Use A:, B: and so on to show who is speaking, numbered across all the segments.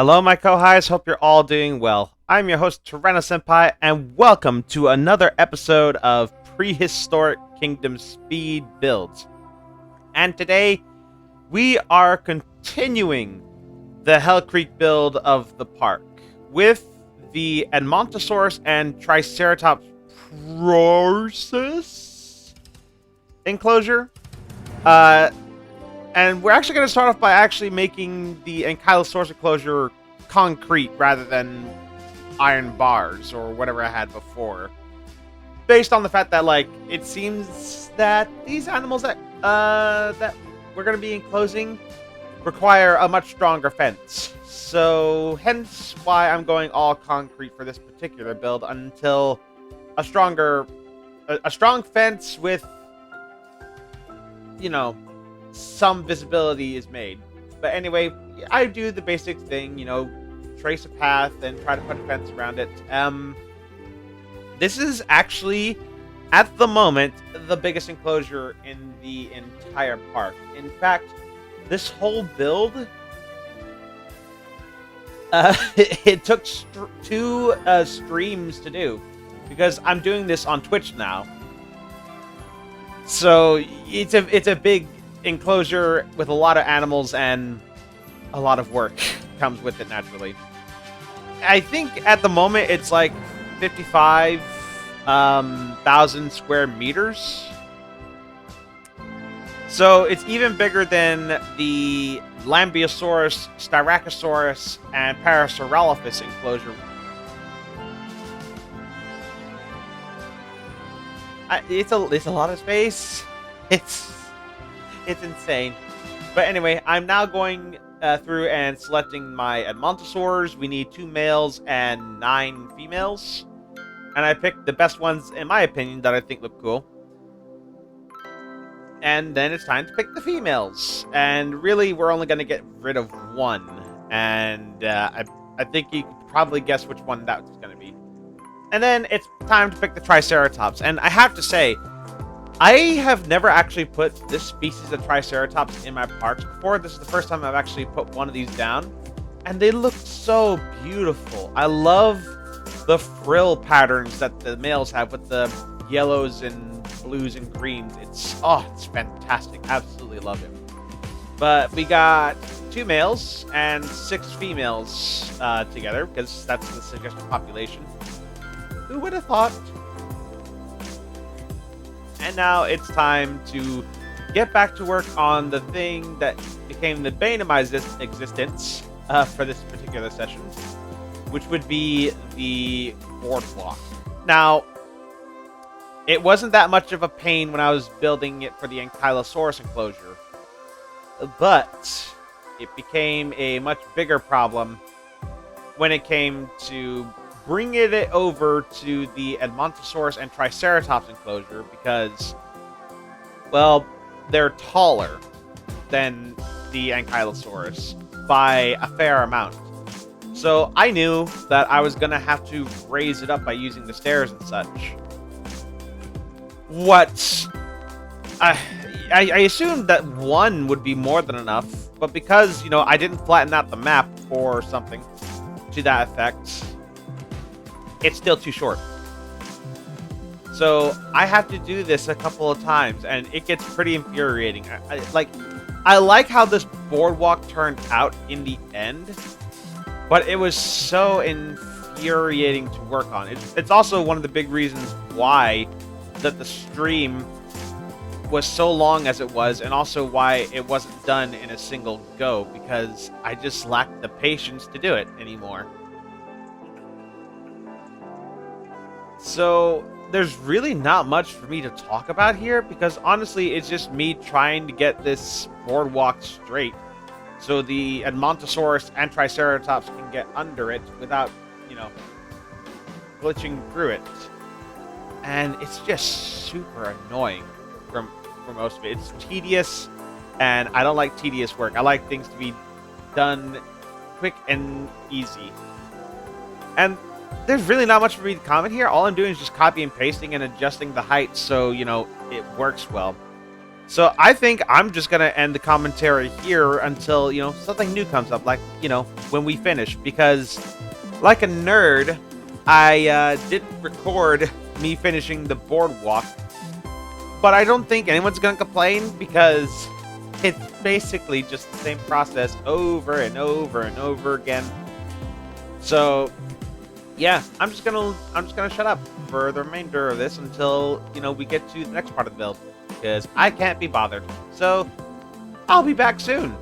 A: Hello, my co-highs. Hope you're all doing well. I'm your host, Tyranno Senpai, and welcome to another episode of Prehistoric Kingdom Speed Builds. And today, we are continuing the Hell Creek build of the park with the Edmontosaurus and Triceratops process enclosure. And we're actually going to start off by actually making the Ankylosaurus enclosure concrete rather than iron bars or whatever I had before. Based on the fact that, like, it seems that these animals that we're going to be enclosing require a much stronger fence. So, hence why I'm going all concrete for this particular build until a strong fence with, some visibility is made. But anyway, I do the basic thing, trace a path and try to put a fence around it. This is actually, at the moment, the biggest enclosure in the entire park. In fact, this whole build, it took two streams to do, because I'm doing this on Twitch now. So it's a big enclosure with a lot of animals and a lot of work comes with it naturally. I think at the moment it's like 55,000 square meters. So it's even bigger than the Lambeosaurus, Styracosaurus, and Parasaurolophus enclosure. It's a lot of space. It's insane. But anyway, I'm now going through and selecting my Edmontosaurs. We need 2 males and 9 females. And I picked the best ones, in my opinion, that I think look cool. And then it's time to pick the females. And really, we're only going to get rid of one. And I think you could probably guess which one that's going to be. And then it's time to pick the Triceratops. And I have to say, I have never actually put this species of Triceratops in my parks before. This is the first time I've actually put one of these down. And they look so beautiful. I love the frill patterns that the males have with the yellows and blues and greens. It's fantastic. Absolutely love it. But we got 2 males and 6 females together, because that's the suggested population. Who would have thought? And now it's time to get back to work on the thing that became the bane of my existence for this particular session, which would be the Boardwalk. Now, it wasn't that much of a pain when I was building it for the Ankylosaurus enclosure, but it became a much bigger problem when it came to bringing it over to the Edmontosaurus and Triceratops enclosure, because, well, they're taller than the Ankylosaurus by a fair amount. So I knew that I was going to have to raise it up by using the stairs and such. I assumed that one would be more than enough, but because, I didn't flatten out the map or something to that effect, it's still too short. So I have to do this a couple of times, and it gets pretty infuriating. I like how this boardwalk turned out in the end, but it was so infuriating to work on. It's also one of the big reasons why that the stream was so long as it was, and also why it wasn't done in a single go, because I just lacked the patience to do it anymore. So there's really not much for me to talk about here, because honestly, it's just me trying to get this boardwalk straight so the Edmontosaurus and Triceratops can get under it without, glitching through it. And it's just super annoying for most of it. It's tedious, and I don't like tedious work. I like things to be done quick and easy. And there's really not much for me to comment here. All I'm doing is just copy and pasting and adjusting the height so, it works well. So I think I'm just gonna end the commentary here until something new comes up, like when we finish. Because, like a nerd, I didn't record me finishing the boardwalk, but I don't think anyone's gonna complain because it's basically just the same process over and over and over again. So yeah, I'm just gonna shut up for the remainder of this until we get to the next part of the build, because I can't be bothered. So I'll be back soon.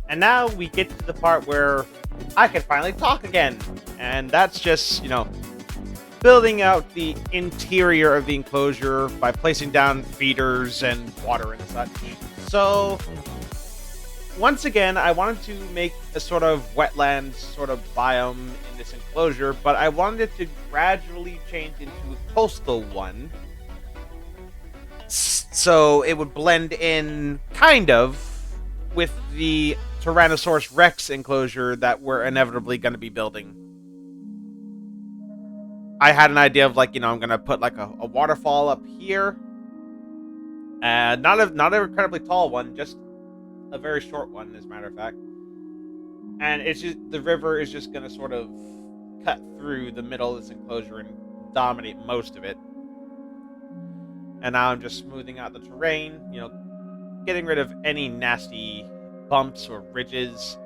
A: And now we get to the part where I can finally talk again. And that's just, building out the interior of the enclosure by placing down feeders and water and such. So, once again, I wanted to make a sort of wetland sort of biome in this enclosure, but I wanted it to gradually change into a coastal one. So it would blend in, kind of, with the Tyrannosaurus Rex enclosure that we're inevitably going to be building. I had an idea of, I'm going to put, a waterfall up here. And not an incredibly tall one, just a very short one, as a matter of fact. And it's just, the river is just going to sort of cut through the middle of this enclosure and dominate most of it. And now I'm just smoothing out the terrain, getting rid of any nasty bumps or ridges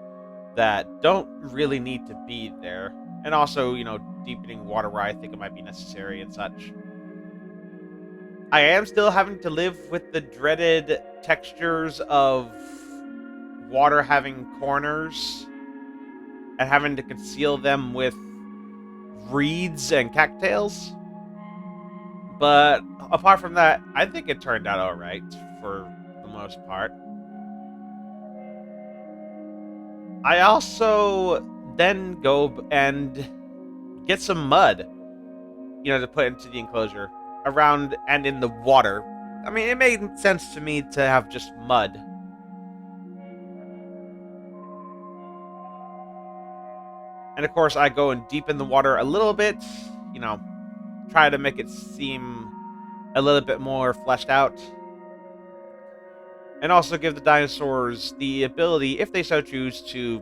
A: that don't really need to be there. And also, deepening water where I think it might be necessary and such. I am still having to live with the dreaded textures of water having corners and having to conceal them with reeds and cattails. But apart from that, I think it turned out alright for the most part. I also then go and get some mud, to put into the enclosure around and in the water. I mean, it made sense to me to have just mud. And of course, I go and deepen the water a little bit, try to make it seem a little bit more fleshed out. And also give the dinosaurs the ability, if they so choose, to,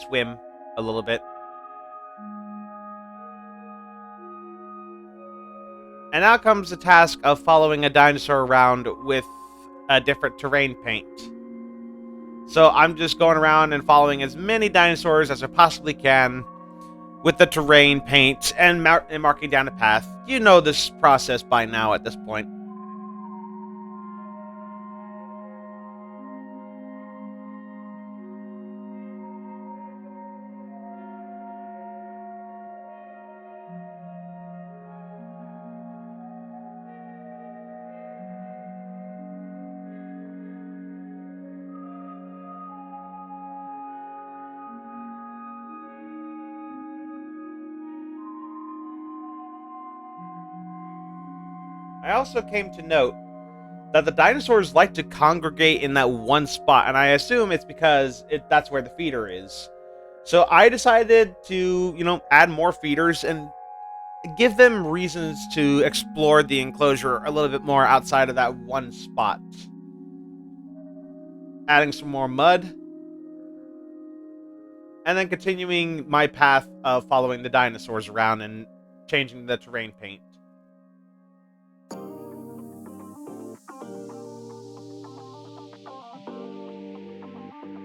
A: swim a little bit. And now comes the task of following a dinosaur around with a different terrain paint. So I'm just going around and following as many dinosaurs as I possibly can with the terrain paint and marking down a path. You know this process by now at this point. I also came to note that the dinosaurs like to congregate in that one spot, and I assume it's because that's where the feeder is. So I decided to, add more feeders and give them reasons to explore the enclosure a little bit more outside of that one spot. Adding some more mud, and then continuing my path of following the dinosaurs around and changing the terrain paint.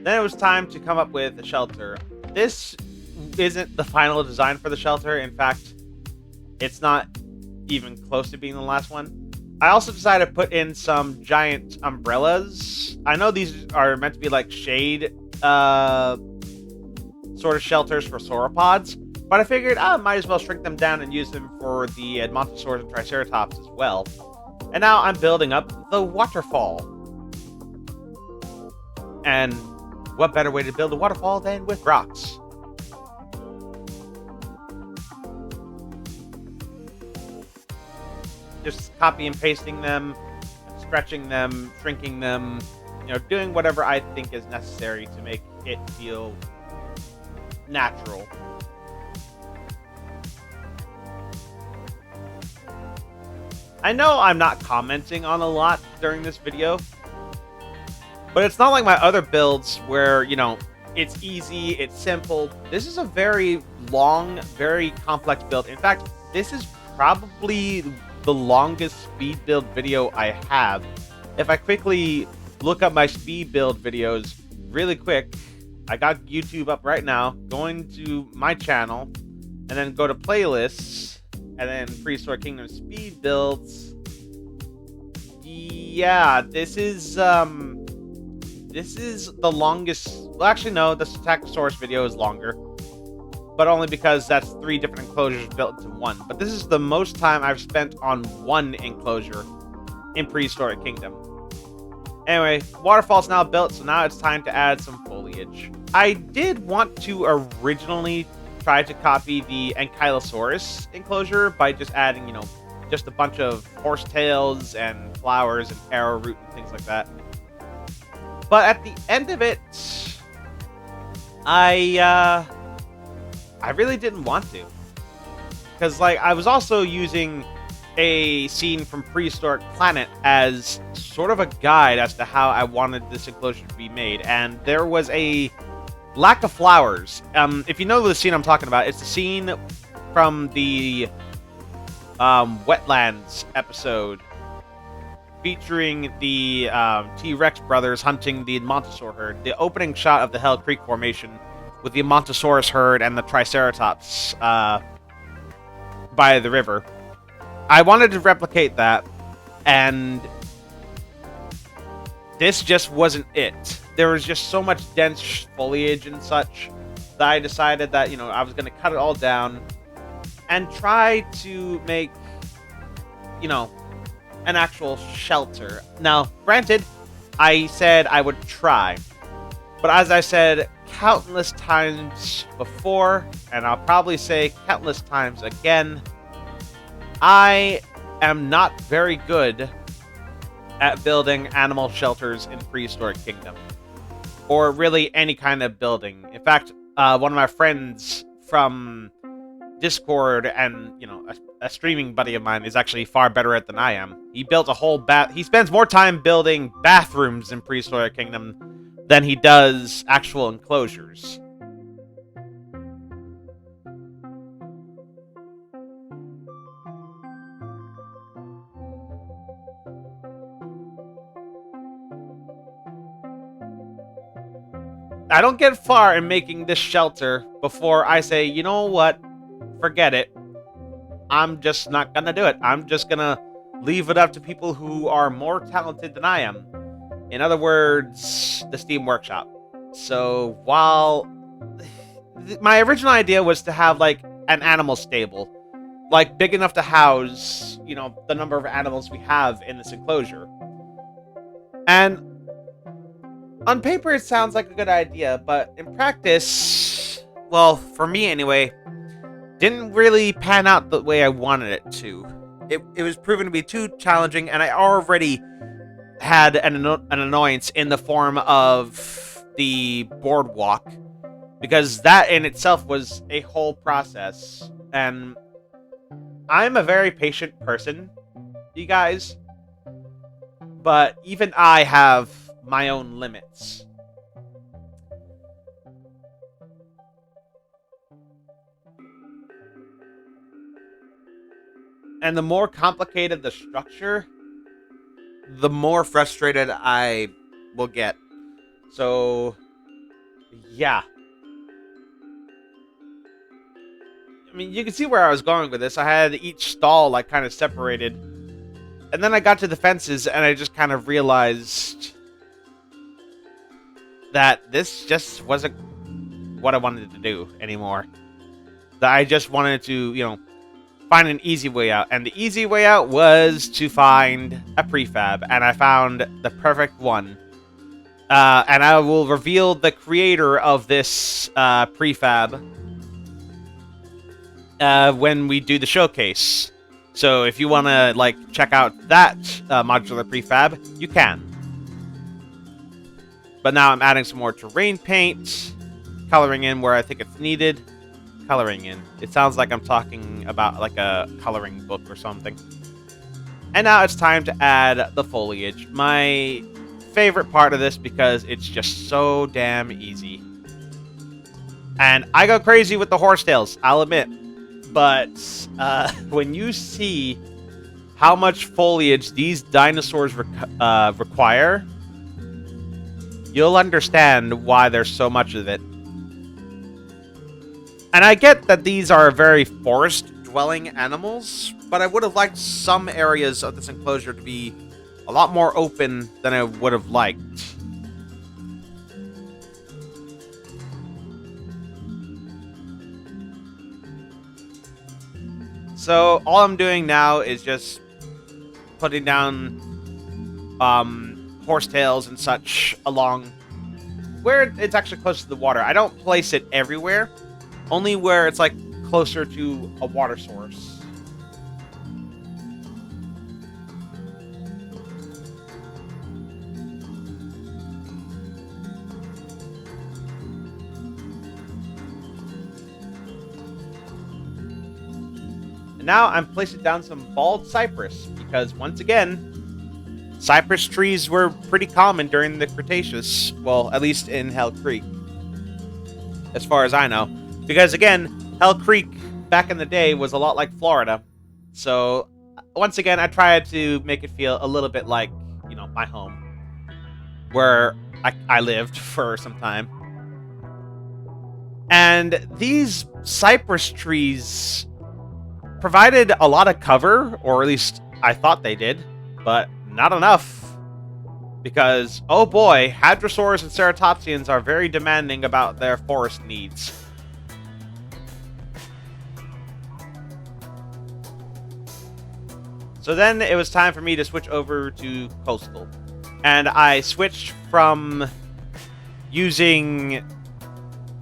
A: Then it was time to come up with a shelter. This isn't the final design for the shelter. In fact, it's not even close to being the last one. I also decided to put in some giant umbrellas. I know these are meant to be like shade sort of shelters for sauropods, but I figured I might as well shrink them down and use them for the Edmontosaurus and Triceratops as well. And now I'm building up the waterfall. And what better way to build a waterfall than with rocks? Just copy and pasting them, stretching them, shrinking them, doing whatever I think is necessary to make it feel natural. I know I'm not commenting on a lot during this video, but it's not like my other builds where, it's easy, it's simple. This is a very long, very complex build. In fact, this is probably the longest speed build video I have. If I quickly look up my speed build videos really quick, I got YouTube up right now, going to my channel, and then go to playlists, and then Prehistoric Kingdom speed builds. Yeah, this is the longest Well, actually, no. The Stegosaurus video is longer. But only because that's 3 different enclosures built into one. But this is the most time I've spent on one enclosure in Prehistoric Kingdom. Anyway, waterfall's now built, so now it's time to add some foliage. I did want to originally try to copy the Ankylosaurus enclosure by just adding, you know, just a bunch of horsetails and flowers and arrowroot and things like that. But at the end of it, I really didn't want to. Because, like, I was also using a scene from Prehistoric Planet as sort of a guide as to how I wanted this enclosure to be made. And there was a lack of flowers. If you know the scene I'm talking about, it's the scene from the Wetlands episode featuring the T-Rex brothers hunting the Edmontosaur herd. The opening shot of the Hell Creek Formation with the Edmontosaurus herd and the Triceratops by the river. I wanted to replicate that, and this just wasn't it. There was just so much dense foliage and such that I decided that, you know, I was going to cut it all down and try to make, you know, an actual shelter. Now, granted, I said I would try, but as I said countless times before, and I'll probably say countless times again, I am not very good at building animal shelters in Prehistoric Kingdom, or really any kind of building. In fact, one of my friends from Discord and, you know, a streaming buddy of mine is actually far better at than I am. He built a whole he spends more time building bathrooms in Prehistoric Kingdom than he does actual enclosures. I don't get far in making this shelter before I say, you know what, forget it. I'm just not gonna do it. I'm just gonna leave it up to people who are more talented than I am. In other words, the Steam Workshop. So while my original idea was to have like an animal stable, like big enough to house, you know, the number of animals we have in this enclosure. And on paper, it sounds like a good idea, but in practice, well, for me anyway, didn't really pan out the way I wanted it to. It was proven to be too challenging, and I already had an annoyance in the form of the Boardwalk, because that in itself was a whole process, and I'm a very patient person, you guys, but even I have my own limits. And the more complicated the structure, the more frustrated I will get. So, yeah. I mean, you can see where I was going with this. I had each stall, like, kind of separated. And then I got to the fences, and I just kind of realized that this just wasn't what I wanted to do anymore. That I just wanted to, you know, find an easy way out. And the easy way out was to find a prefab. And I found the perfect one. And I will reveal the creator of this prefab when we do the showcase. So if you want to, like, check out that modular prefab, you can. But now I'm adding some more terrain paint, coloring in where I think it's needed. Coloring in. It sounds like I'm talking about like a coloring book or something. And now it's time to add the foliage. My favorite part of this because it's just so damn easy. And I go crazy with the horsetails, I'll admit. But when you see how much foliage these dinosaurs require, you'll understand why there's so much of it. And I get that these are very forest-dwelling animals, but I would have liked some areas of this enclosure to be a lot more open than I would have liked. So all I'm doing now is just putting down horsetails and such along where it's actually close to the water. I don't place it everywhere, only where it's like closer to a water source. And now I'm placing down some bald cypress because, once again, cypress trees were pretty common during the Cretaceous. Well, at least in Hell Creek, as far as I know. Because, again, Hell Creek back in the day was a lot like Florida. So, once again, I tried to make it feel a little bit like, my home, where I lived for some time. And these cypress trees provided a lot of cover, or at least I thought they did, but not enough. Because, oh boy, Hadrosaurs and Ceratopsians are very demanding about their forest needs. So then it was time for me to switch over to coastal. And I switched from using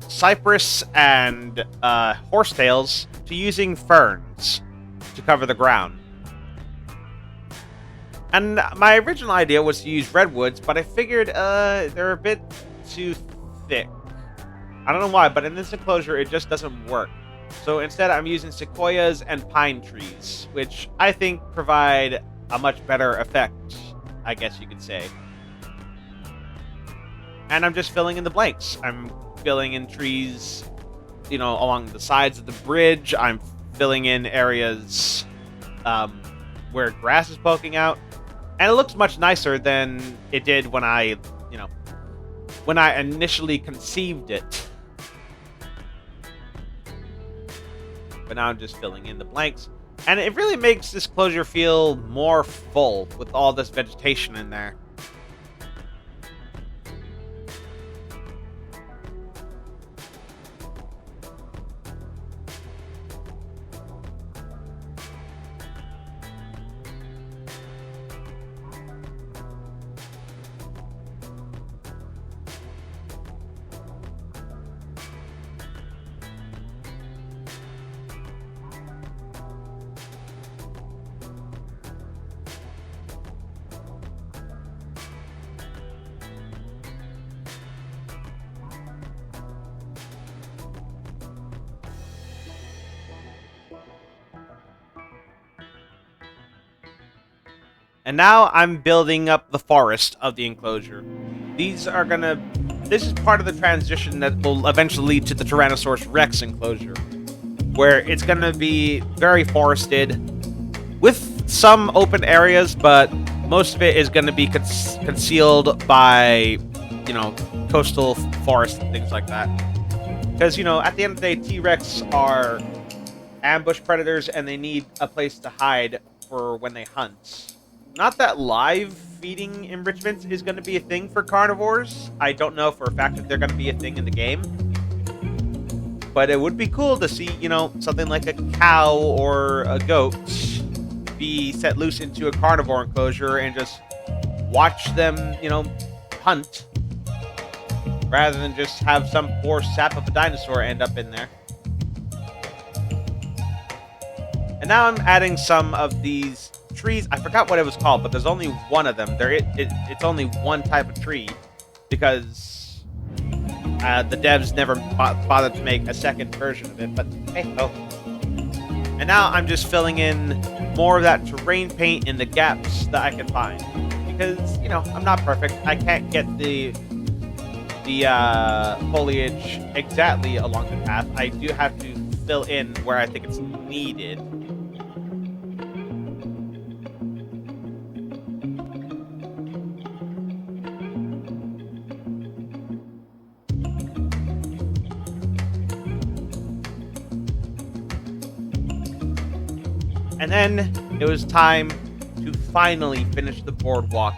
A: cypress and horsetails to using ferns to cover the ground. And my original idea was to use redwoods, but I figured they're a bit too thick. I don't know why, but in this enclosure it just doesn't work. So instead I'm using sequoias and pine trees, which I think provide a much better effect, I guess you could say. And I'm just filling in the blanks. I'm filling in trees, along the sides of the bridge. I'm filling in areas where grass is poking out. And it looks much nicer than it did when I initially conceived it. But now I'm just filling in the blanks. And it really makes this closure feel more full with all this vegetation in there. And now I'm building up the forest of the enclosure. This is part of the transition that will eventually lead to the Tyrannosaurus Rex enclosure, where it's gonna be very forested, with some open areas, but most of it is gonna be concealed by, coastal forest and things like that. Because, at the end of the day, T-Rex are ambush predators, and they need a place to hide for when they hunt. Not that live feeding enrichment is going to be a thing for carnivores. I don't know for a fact that they're going to be a thing in the game. But it would be cool to see, something like a cow or a goat be set loose into a carnivore enclosure and just watch them, hunt. Rather than just have some poor sap of a dinosaur end up in there. And now I'm adding some of these trees. I forgot what it was called, but there's only one of them. It's only one type of tree because the devs never bothered to make a second version of it. But hey, oh. And now I'm just filling in more of that terrain paint in the gaps that I can find because I'm not perfect. I can't get the foliage exactly along the path. I do have to fill in where I think it's needed. And then it was time to finally finish the boardwalk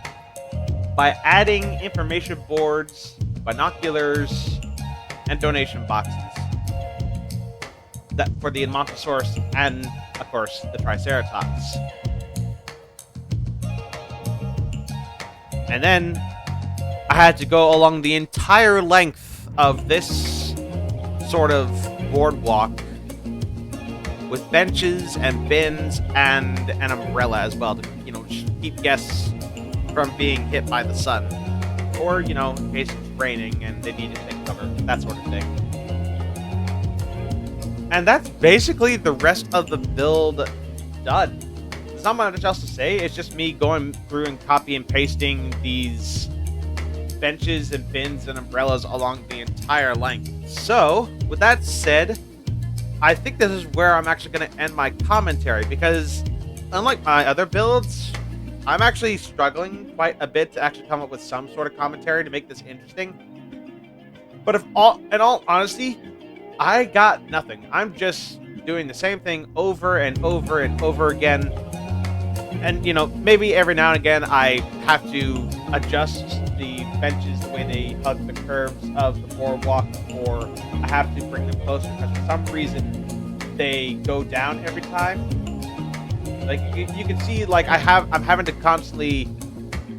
A: by adding information boards, binoculars, and donation boxes. that for the Edmontosaurus and, of course, the Triceratops. And then I had to go along the entire length of this sort of boardwalk with benches and bins and an umbrella as well to, keep guests from being hit by the sun. Or, in case it's raining and they need to take cover, that sort of thing. And that's basically the rest of the build done. There's not much else to say. It's just me going through and copy and pasting these benches and bins and umbrellas along the entire length. So, with that said, I think this is where I'm actually going to end my commentary, because unlike my other builds, I'm actually struggling quite a bit to actually come up with some sort of commentary to make this interesting. But in all honesty, I got nothing. I'm just doing the same thing over and over and over again. And, maybe every now and again I have to adjust the benches the way they hug the curves of the boardwalk, or I have to bring them closer because for some reason they go down every time. Like you can see, like I'm having to constantly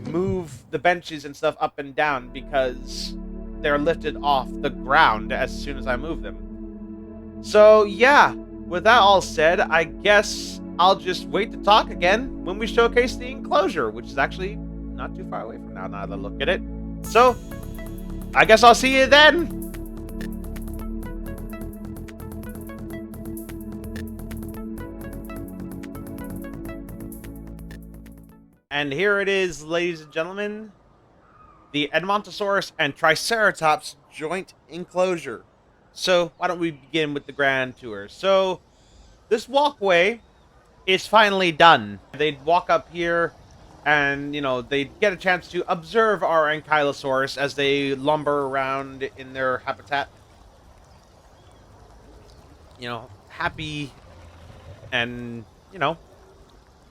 A: move the benches and stuff up and down because they're lifted off the ground as soon as I move them. So yeah, with that all said, I guess I'll just wait to talk again when we showcase the enclosure, which is actually not too far away from now that I look at it. So I guess I'll see you then. And here it is, ladies and gentlemen, the Edmontosaurus and Triceratops joint enclosure. So why don't we begin with the grand tour? So this walkway is finally done. They'd walk up here and, they'd get a chance to observe our Ankylosaurus as they lumber around in their habitat. Happy and,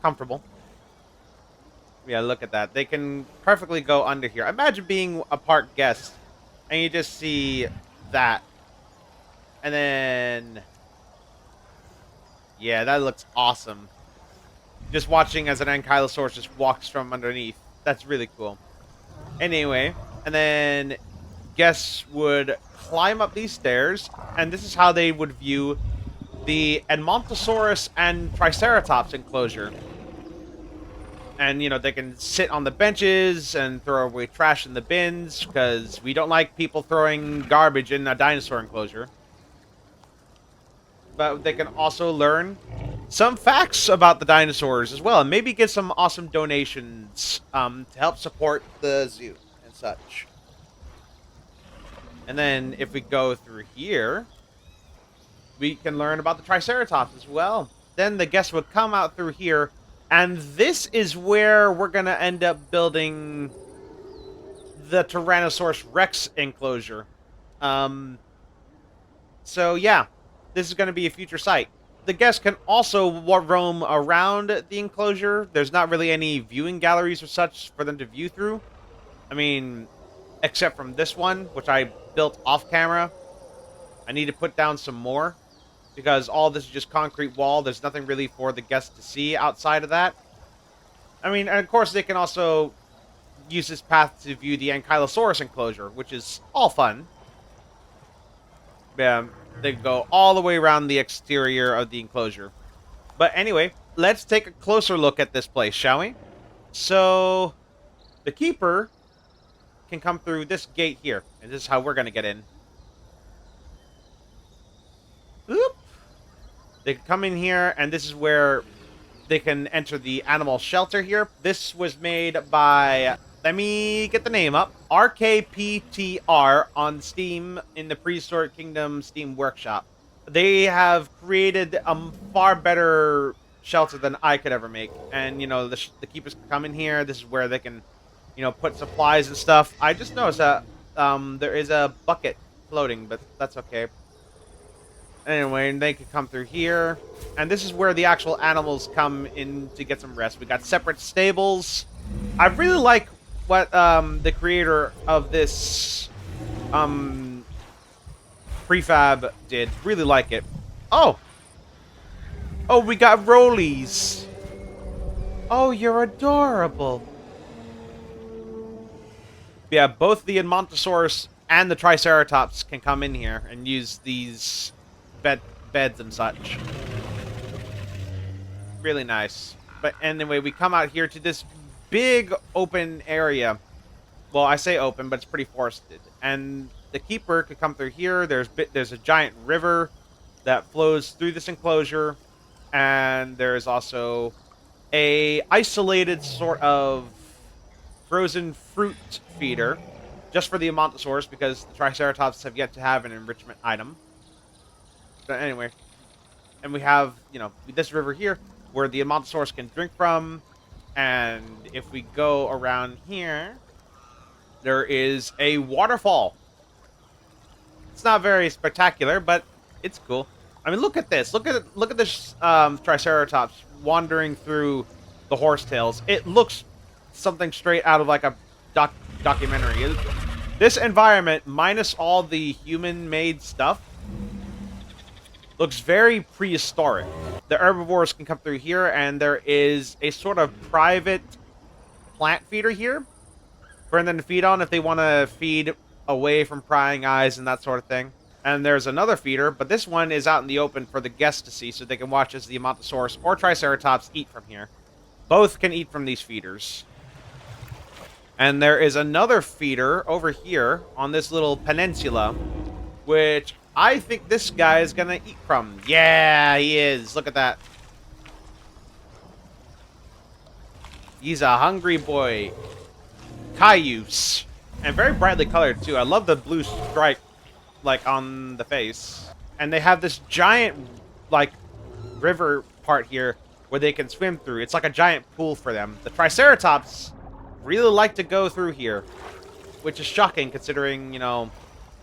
A: comfortable. Yeah, look at that. They can perfectly go under here. Imagine being a park guest and you just see that. And then, yeah, that looks awesome. Just watching as an Ankylosaurus just walks from underneath. That's really cool. Anyway, and then guests would climb up these stairs, and this is how they would view the Edmontosaurus and Triceratops enclosure. And, they can sit on the benches and throw away trash in the bins, because we don't like people throwing garbage in a dinosaur enclosure. But they can also learn some facts about the dinosaurs as well, and maybe get some awesome donations to help support the zoo and such. And then if we go through here, we can learn about the Triceratops as well. Then the guests would come out through here, and this is where we're going to end up building the Tyrannosaurus Rex enclosure. So yeah, this is going to be a future site. The guests can also roam around the enclosure. There's not really any viewing galleries or such for them to view through. I mean, except from this one, which I built off camera. I need to put down some more, because all this is just concrete wall. There's nothing really for the guests to see outside of that. I mean, and of course, they can also use this path to view the Ankylosaurus enclosure, which is all fun. Yeah, they go all the way around the exterior of the enclosure. But anyway, let's take a closer look at this place, shall we? So, the keeper can come through this gate here, and this is how we're going to get in. Oop. They can come in here, and this is where they can enter the animal shelter here. This was made by, let me get the name up, RKPTR on Steam in the Prehistoric Kingdom Steam Workshop. They have created a far better shelter than I could ever make. And, the keepers can come in here. This is where they can, put supplies and stuff. I just noticed that there is a bucket floating, but that's okay. Anyway, and they can come through here. And this is where the actual animals come in to get some rest. We got separate stables. I really like what the creator of this prefab did. Really like it. Oh! Oh, we got rollies! Oh, you're adorable! Yeah, both the Edmontosaurus and the Triceratops can come in here and use these beds and such. Really nice. But anyway, we come out here to this big open area. Well, I say open, but it's pretty forested. And the keeper could come through here. There's a giant river that flows through this enclosure, and there's also a isolated sort of frozen fruit feeder just for the Edmontosaurus because the Triceratops have yet to have an enrichment item. But anyway, and we have, you know, this river here where the Edmontosaurus can drink from, and if we go around here, there is a waterfall. It's not very spectacular, but it's cool. I mean, look at this. Look at this Triceratops wandering through the horsetails. It looks something straight out of like a documentary. This environment, minus all the human-made stuff, looks very prehistoric. The herbivores can come through here, and there is a sort of private plant feeder here for them to feed on if they want to feed away from prying eyes and that sort of thing. And there's another feeder, but this one is out in the open for the guests to see so they can watch as the Edmontosaurus or Triceratops eat from here. Both can eat from these feeders. And there is another feeder over here on this little peninsula, which I think this guy is going to eat from. Yeah, he is. Look at that. He's a hungry boy. Cayuse. And very brightly colored, too. I love the blue stripe, like, on the face. And they have this giant, like, river part here where they can swim through. It's like a giant pool for them. The Triceratops really like to go through here, which is shocking considering, you know,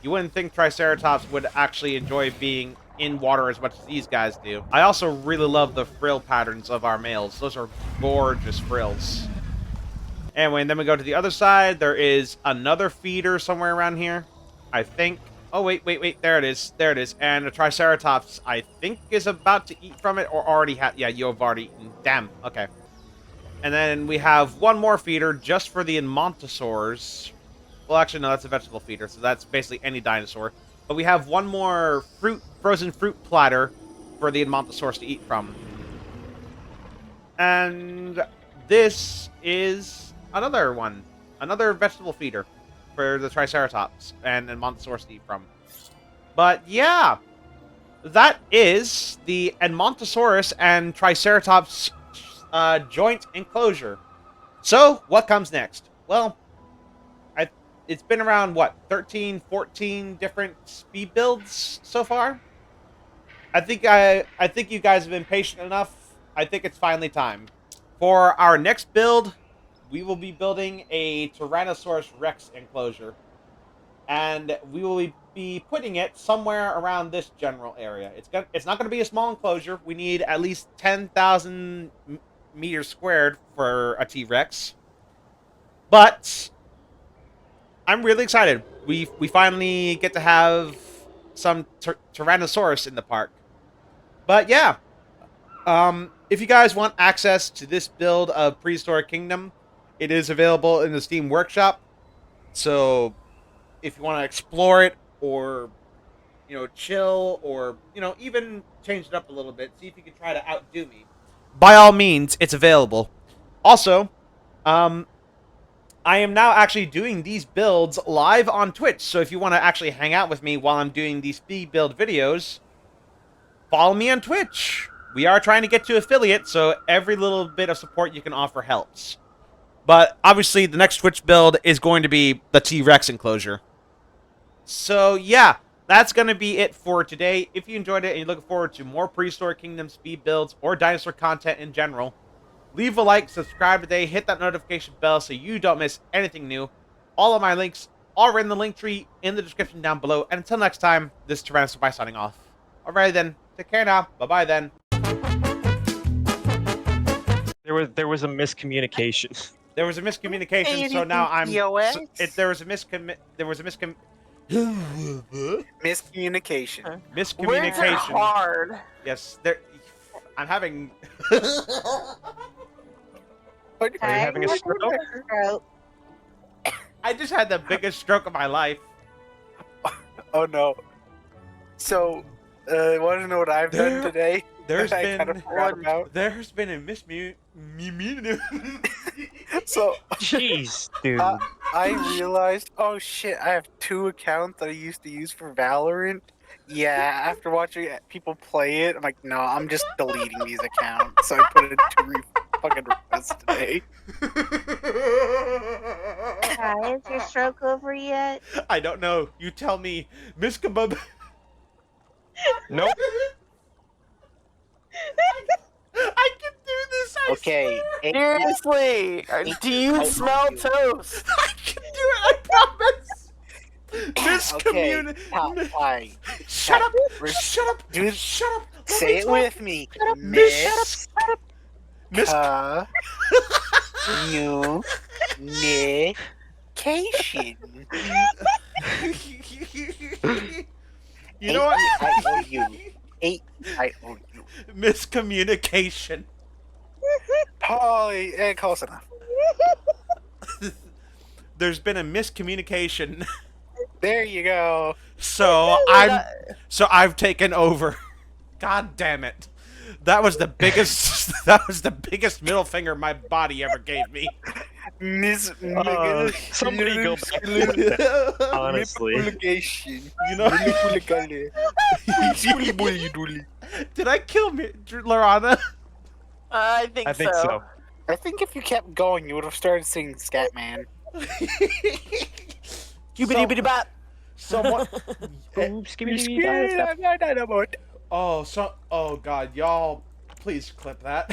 A: you wouldn't think Triceratops would actually enjoy being in water as much as these guys do. I also really love the frill patterns of our males. Those are gorgeous frills. Anyway, and then we go to the other side. There is another feeder somewhere around here, I think. Oh, wait. There it is. There it is. And the Triceratops, I think, is about to eat from it or already had. Yeah, you have already eaten. Damn. Okay. And then we have one more feeder just for the Edmontosaurs. Well, actually, no, that's a vegetable feeder, so that's basically any dinosaur. But we have one more frozen fruit platter for the Edmontosaurus to eat from. And this is another one. Another vegetable feeder for the Triceratops and Edmontosaurus to eat from. But yeah, that is the Edmontosaurus and Triceratops joint enclosure. So, what comes next? Well, it's been around, what, 13, 14 different speed builds so far? I think you guys have been patient enough. I think it's finally time. For our next build, we will be building a Tyrannosaurus Rex enclosure. And we will be putting it somewhere around this general area. It's not going to be a small enclosure. We need at least 10,000 meters squared for a T-Rex. But I'm really excited. We finally get to have some Tyrannosaurus in the park. But yeah, if you guys want access to this build of Prehistoric Kingdom, it is available in the Steam Workshop. So if you want to explore it or, you know, chill or, you know, even change it up a little bit, see if you can try to outdo me, by all means, it's available. Also, I am now actually doing these builds live on Twitch, so if you want to actually hang out with me while I'm doing these speed build videos, follow me on Twitch. We are trying to get to affiliate, so every little bit of support you can offer helps. But obviously, the next Twitch build is going to be the T-Rex enclosure. So yeah, that's going to be it for today. If you enjoyed it and you're looking forward to more Prehistoric Kingdom speed builds or dinosaur content in general, leave a like, subscribe today, hit that notification bell so you don't miss anything new. All of my links are in the link tree in the description down below. And until next time, this is Tyrannosaurus signing off. Alright then, take care now. Bye-bye then.
B: There was a miscommunication.
A: There was a miscommunication, so now I'm... there was a miscommunication.
C: Miscommunication.
D: Words are
A: Miscommunication.
D: hard.
A: Yes, there. I'm having.
B: Are you having a stroke?
A: I just had the biggest stroke of my life.
C: Oh no. So, want to know what I've done today?
A: There's
C: I kind of
A: been
C: forgot about.
A: there's been a
C: So,
B: Jeez, dude.
C: I realized, oh shit, I have 2 accounts that I used to use for Valorant. Yeah, after watching people play it, I'm like, no, I'm just deleting these accounts. So I put in 2 fucking requests today.
E: Is your stroke over yet?
A: I don't know. You tell me, Miss Kabub.
B: Nope.
A: I can do this. I
C: Okay.
A: swear.
D: Seriously, do you smell toast?
A: I can do it. I promise.
C: Okay. Hi.
A: Shut up.
C: Re-
A: Shut up.
C: Dude,
A: Shut up. Let
C: Say
A: me
C: it
A: talk.
C: with me.
A: Miss. Miss.
C: Communication.
A: You know what?
C: AIOU.
A: Miscommunication.
C: Close enough.
A: There's been a miscommunication.
C: There you go.
A: So I've taken over. God damn it. That was the biggest middle finger my body ever gave me.
B: Somebody go back to that, honestly.
C: Communication.
A: You know,
C: Communication.
A: did I kill Lorana?
D: I think
B: I think so.
C: I think if you kept going, you would have started singing Scatman.
D: Doobity-bop.
A: Someone.
C: Oh
A: Oh god, y'all, please clip that.